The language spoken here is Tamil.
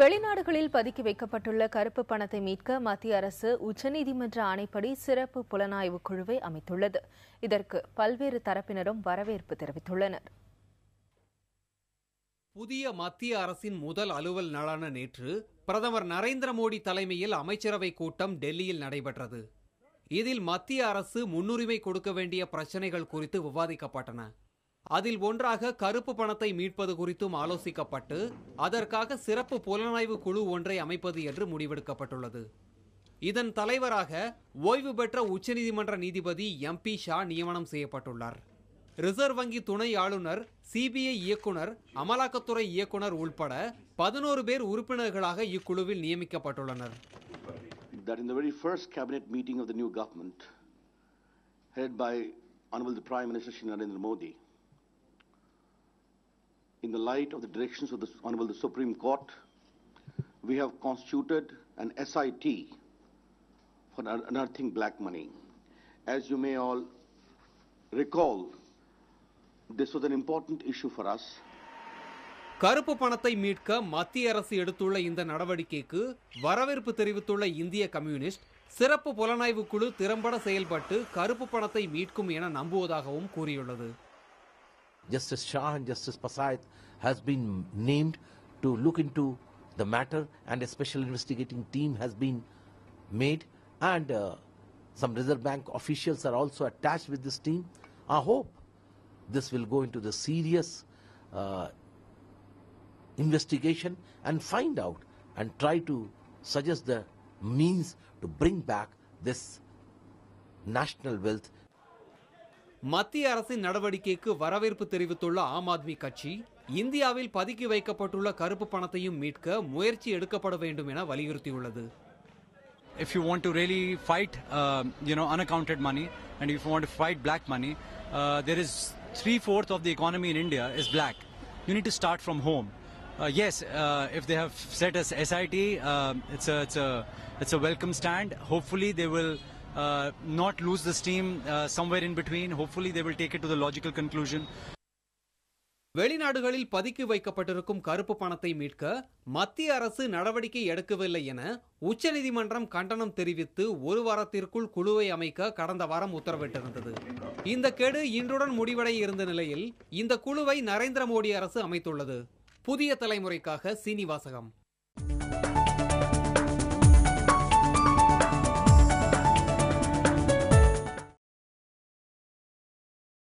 வெளிநாடுகளில் பதுக்கி வைக்கப்பட்டுள்ள கருப்பு பணத்தை மீட்க மத்திய அரசு உச்சநீதிமன்ற ஆணைப்படி சிறப்பு புலனாய்வு குழுவை அமைத்துள்ளது. இதற்கு பல்வேறு தரப்பினரும் வரவேற்பு தெரிவித்துள்ளனர். புதிய மத்திய அரசின் முதல் அலுவல் நாளான நேற்று பிரதமர் நரேந்திர மோடி தலைமையில் அமைச்சரவை கூட்டம் டெல்லியில் நடைபெற்றது. இதில் மத்திய அரசு முன்னுரிமை கொடுக்க வேண்டிய பிரச்சனைகள் குறித்து விவாதிக்கப்பட்டன. அதில் ஒன்றாக கருப்பு பணத்தை மீட்பது குறித்தும் ஆலோசிக்கப்பட்டு அதற்காக சிறப்பு புலனாய்வு குழு ஒன்றை அமைப்பது என்று முடிவெடுக்கப்பட்டுள்ளது. இதன் தலைவராக ஓய்வு பெற்ற உச்சநீதிமன்ற நீதிபதி MP ஷா நியமனம் செய்யப்பட்டுள்ளார். ரிசர்வ் வங்கி துணை ஆளுநர், CBI இயக்குனர், அமலாக்கத்துறை இயக்குனர் உள்பட 11 பேர் உறுப்பினர்களாக இக்குழுவில் நியமிக்கப்பட்டுள்ளனர். That in the very first cabinet meeting of the new government, headed by Honorable the Prime Minister Shri Narendra Modi, in the light of the directions of the Honorable the Supreme Court, we have constituted an SIT for unearthing black money. As you may all recall, this was an important issue for us. கருப்பு பணத்தை மீட்க மத்திய அரசு எடுத்துள்ள இந்த நடவடிக்கைக்கு வரவேற்பு தெரிவித்துள்ள இந்திய கம்யூனிஸ்ட் சிறப்பு புலனாய்வு குழு திறம்பட செயல்பட்டு கருப்பு பணத்தை மீட்கும் என நம்புவதாகவும் கூறியுள்ளது. Justice Shah and Justice Pasayat has been named to look into the matter, and a special investigating team has been made, and some Reserve Bank officials are also attached with this team. I hope this will go into the serious investigation and find out and try to suggest the means to bring back this national wealth. மத்திய அரசின் நடவடிக்கைக்கு வரவேற்பு தெரிவித்துள்ள ஆம் ஆத்மி கட்சி இந்தியாவில் பதுக்கி வைக்கப்பட்டுள்ள கருப்பு பணத்தையும் மீட்க முயற்சி எடுக்கப்பட வேண்டும் என வலியுறுத்தியுள்ளது. If you want to really fight unaccounted money, and if you want to fight black money, there is 3/4 of the economy in India is black. You need to start from home. Yes, if they have set as SIT, it's a welcome stand. Hopefully they will not lose the steam somewhere in between. Hopefully they will take it to the logical conclusion. வெளிநாடுகளில் பதுக்கி வைக்கப்பட்டிருக்கும் கருப்பு பணத்தை மீட்க மத்திய அரசு நடவடிக்கை எடுக்கவில்லை என உச்சநீதிமன்றம் கண்டனம் தெரிவித்து ஒரு வாரத்திற்குள் குழுவை அமைக்க கடந்த வாரம் உத்தரவிட்டிருந்தது. இந்த கெடு இன்றுடன் முடிவடைய இருந்த நிலையில் இந்த குழுவை நரேந்திர மோடி அரசு அமைத்துள்ளது. புதிய தலைமுறைக்காக சீனிவாசகம்.